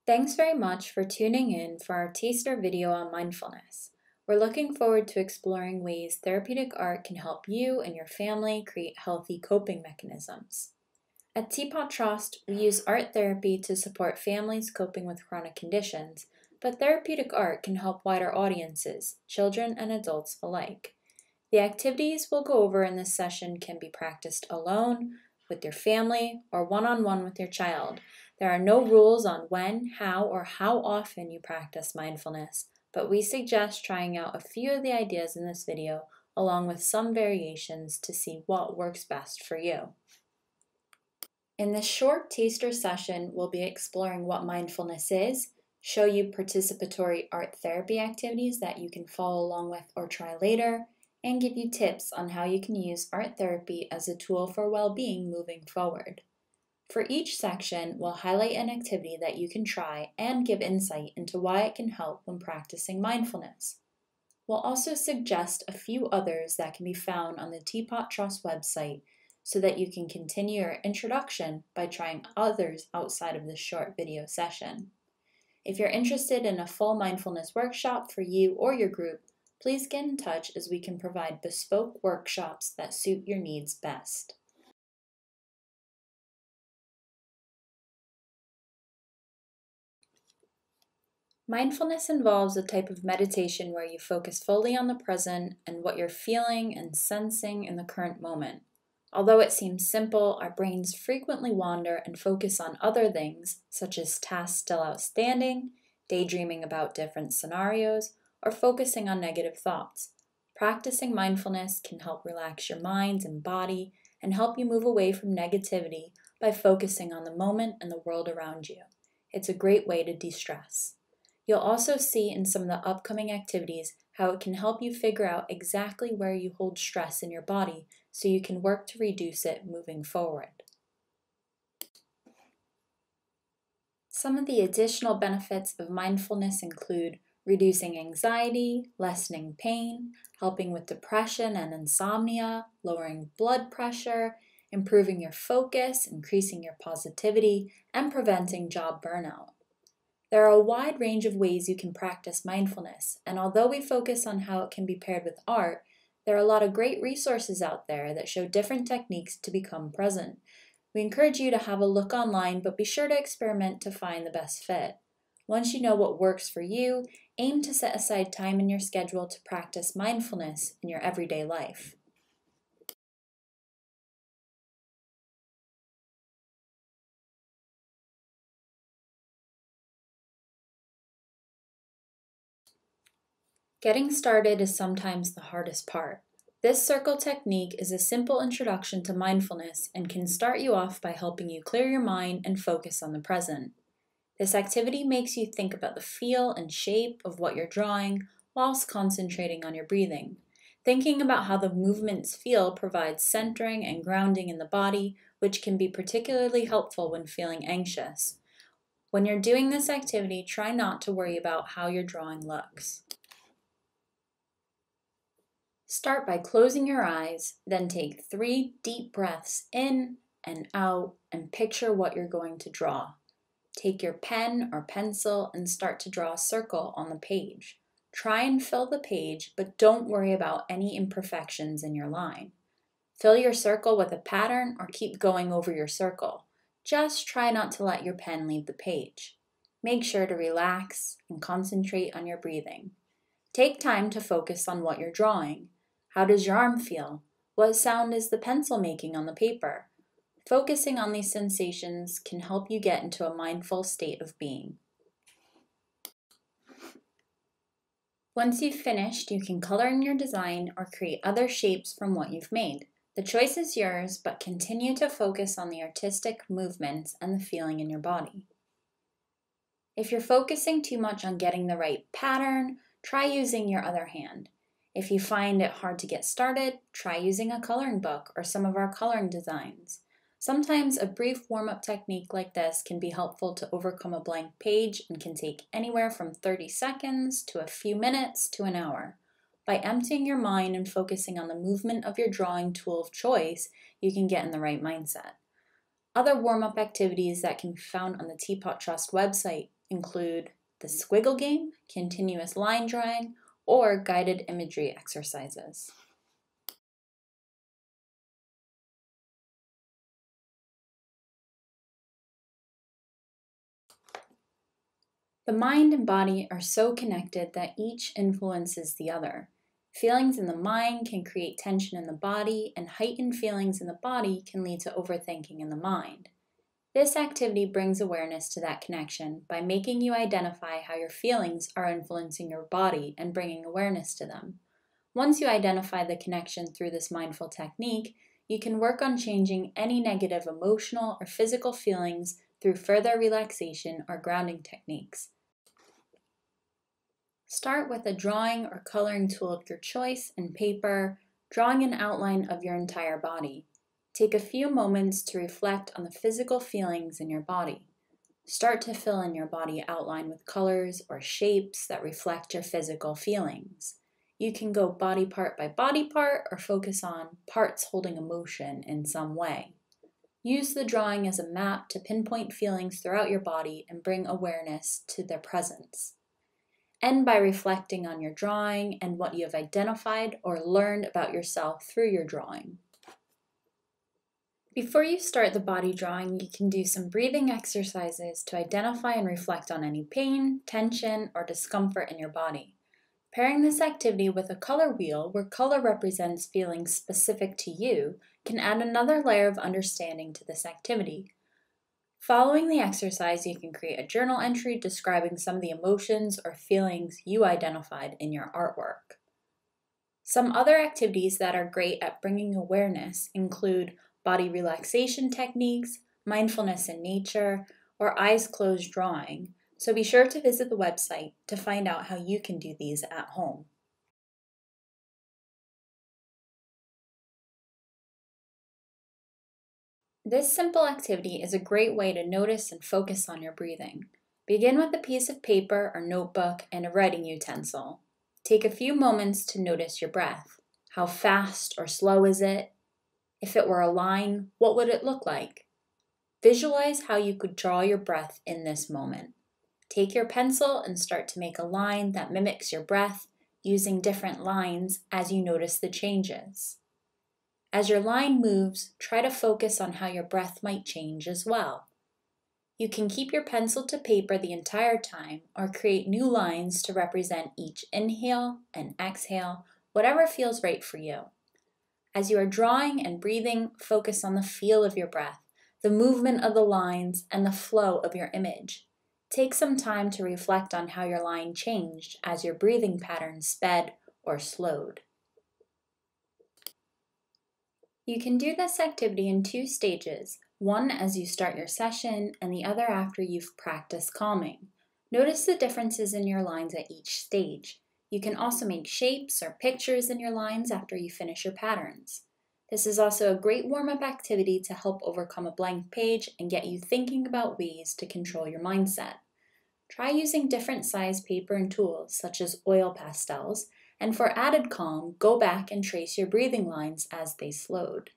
Thanks very much for tuning in for our taster video on mindfulness. We're looking forward to exploring ways therapeutic art can help you and your family create healthy coping mechanisms. At Teapot Trust, we use art therapy to support families coping with chronic conditions, but therapeutic art can help wider audiences, children and adults alike. The activities we'll go over in this session can be practiced alone, with your family, or one-on-one with your child. There are no rules on when, how, or how often you practice mindfulness, but we suggest trying out a few of the ideas in this video along with some variations to see what works best for you. In this short taster session, we'll be exploring what mindfulness is, show you participatory art therapy activities that you can follow along with or try later, and give you tips on how you can use art therapy as a tool for well-being moving forward. For each section, we'll highlight an activity that you can try and give insight into why it can help when practicing mindfulness. We'll also suggest a few others that can be found on the Teapot Trust website so that you can continue your introduction by trying others outside of this short video session. If you're interested in a full mindfulness workshop for you or your group, please get in touch as we can provide bespoke workshops that suit your needs best. Mindfulness involves a type of meditation where you focus fully on the present and what you're feeling and sensing in the current moment. Although it seems simple, our brains frequently wander and focus on other things, such as tasks still outstanding, daydreaming about different scenarios, or focusing on negative thoughts. Practicing mindfulness can help relax your mind and body and help you move away from negativity by focusing on the moment and the world around you. It's a great way to de-stress. You'll also see in some of the upcoming activities how it can help you figure out exactly where you hold stress in your body so you can work to reduce it moving forward. Some of the additional benefits of mindfulness include reducing anxiety, lessening pain, helping with depression and insomnia, lowering blood pressure, improving your focus, increasing your positivity, and preventing job burnout. There are a wide range of ways you can practice mindfulness, and although we focus on how it can be paired with art, there are a lot of great resources out there that show different techniques to become present. We encourage you to have a look online, but be sure to experiment to find the best fit. Once you know what works for you, aim to set aside time in your schedule to practice mindfulness in your everyday life. Getting started is sometimes the hardest part. This circle technique is a simple introduction to mindfulness and can start you off by helping you clear your mind and focus on the present. This activity makes you think about the feel and shape of what you're drawing whilst concentrating on your breathing. Thinking about how the movements feel provides centering and grounding in the body, which can be particularly helpful when feeling anxious. When you're doing this activity, try not to worry about how your drawing looks. Start by closing your eyes, then take 3 deep breaths in and out and picture what you're going to draw. Take your pen or pencil and start to draw a circle on the page. Try and fill the page, but don't worry about any imperfections in your line. Fill your circle with a pattern or keep going over your circle. Just try not to let your pen leave the page. Make sure to relax and concentrate on your breathing. Take time to focus on what you're drawing. How does your arm feel? What sound is the pencil making on the paper? Focusing on these sensations can help you get into a mindful state of being. Once you've finished, you can color in your design or create other shapes from what you've made. The choice is yours, but continue to focus on the artistic movements and the feeling in your body. If you're focusing too much on getting the right pattern, try using your other hand. If you find it hard to get started, try using a coloring book or some of our coloring designs. Sometimes a brief warm-up technique like this can be helpful to overcome a blank page and can take anywhere from 30 seconds to a few minutes to an hour. By emptying your mind and focusing on the movement of your drawing tool of choice, you can get in the right mindset. Other warm-up activities that can be found on the Teapot Trust website include the squiggle game, continuous line drawing, or guided imagery exercises. The mind and body are so connected that each influences the other. Feelings in the mind can create tension in the body, and heightened feelings in the body can lead to overthinking in the mind. This activity brings awareness to that connection by making you identify how your feelings are influencing your body and bringing awareness to them. Once you identify the connection through this mindful technique, you can work on changing any negative emotional or physical feelings through further relaxation or grounding techniques. Start with a drawing or coloring tool of your choice and paper, drawing an outline of your entire body. Take a few moments to reflect on the physical feelings in your body. Start to fill in your body outline with colors or shapes that reflect your physical feelings. You can go body part by body part or focus on parts holding emotion in some way. Use the drawing as a map to pinpoint feelings throughout your body and bring awareness to their presence. End by reflecting on your drawing and what you have identified or learned about yourself through your drawing. Before you start the body drawing, you can do some breathing exercises to identify and reflect on any pain, tension, or discomfort in your body. Pairing this activity with a color wheel, where color represents feelings specific to you, can add another layer of understanding to this activity. Following the exercise, you can create a journal entry describing some of the emotions or feelings you identified in your artwork. Some other activities that are great at bringing awareness include body relaxation techniques, mindfulness in nature, or eyes closed drawing, so be sure to visit the website to find out how you can do these at home. This simple activity is a great way to notice and focus on your breathing. Begin with a piece of paper or notebook and a writing utensil. Take a few moments to notice your breath. How fast or slow is it? If it were a line, what would it look like? Visualize how you could draw your breath in this moment. Take your pencil and start to make a line that mimics your breath, using different lines as you notice the changes. As your line moves, try to focus on how your breath might change as well. You can keep your pencil to paper the entire time or create new lines to represent each inhale and exhale, whatever feels right for you. As you are drawing and breathing, focus on the feel of your breath, the movement of the lines, and the flow of your image. Take some time to reflect on how your line changed as your breathing pattern sped or slowed. You can do this activity in 2 stages, one as you start your session and the other after you've practiced calming. Notice the differences in your lines at each stage. You can also make shapes or pictures in your lines after you finish your patterns. This is also a great warm-up activity to help overcome a blank page and get you thinking about ways to control your mindset. Try using different size paper and tools, such as oil pastels, and for added calm, go back and trace your breathing lines as they slowed.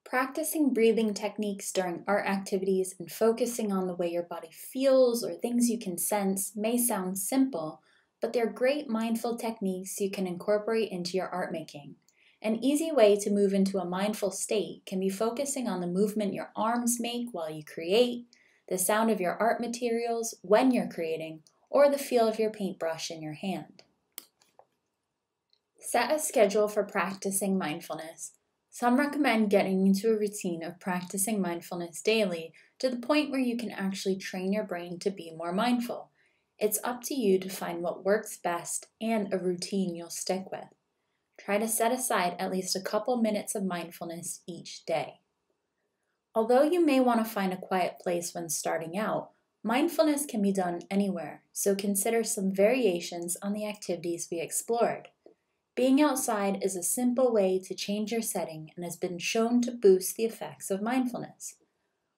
Practicing breathing techniques during art activities and focusing on the way your body feels or things you can sense may sound simple, but they're great mindful techniques you can incorporate into your art making. An easy way to move into a mindful state can be focusing on the movement your arms make while you create, the sound of your art materials when you're creating, or the feel of your paintbrush in your hand. Set a schedule for practicing mindfulness. Some recommend getting into a routine of practicing mindfulness daily to the point where you can actually train your brain to be more mindful. It's up to you to find what works best and a routine you'll stick with. Try to set aside at least a couple minutes of mindfulness each day. Although you may want to find a quiet place when starting out, mindfulness can be done anywhere, so consider some variations on the activities we explored. Being outside is a simple way to change your setting and has been shown to boost the effects of mindfulness.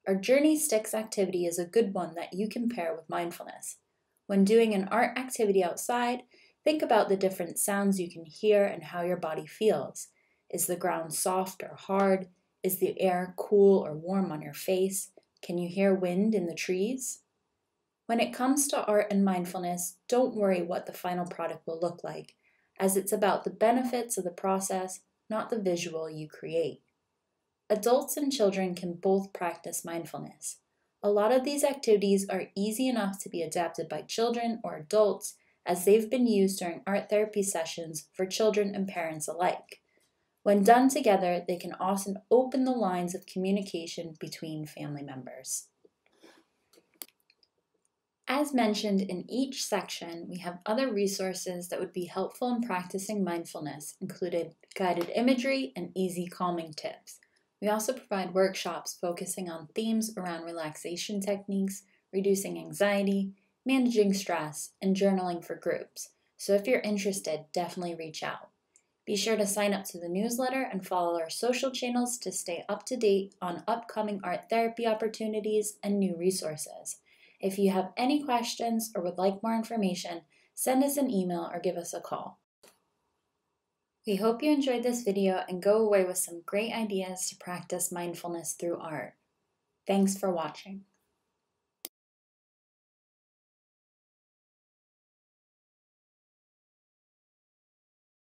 Our Journey Sticks activity is a good one that you can pair with mindfulness. When doing an art activity outside, think about the different sounds you can hear and how your body feels. Is the ground soft or hard? Is the air cool or warm on your face? Can you hear wind in the trees? When it comes to art and mindfulness, don't worry what the final product will look like, as it's about the benefits of the process, not the visual you create. Adults and children can both practice mindfulness. A lot of these activities are easy enough to be adapted by children or adults, as they've been used during art therapy sessions for children and parents alike. When done together, they can often open the lines of communication between family members. As mentioned in each section, we have other resources that would be helpful in practicing mindfulness, including guided imagery and easy calming tips. We also provide workshops focusing on themes around relaxation techniques, reducing anxiety, managing stress, and journaling for groups. So if you're interested, definitely reach out. Be sure to sign up to the newsletter and follow our social channels to stay up to date on upcoming art therapy opportunities and new resources. If you have any questions or would like more information, send us an email or give us a call. We hope you enjoyed this video and go away with some great ideas to practice mindfulness through art. Thanks for watching.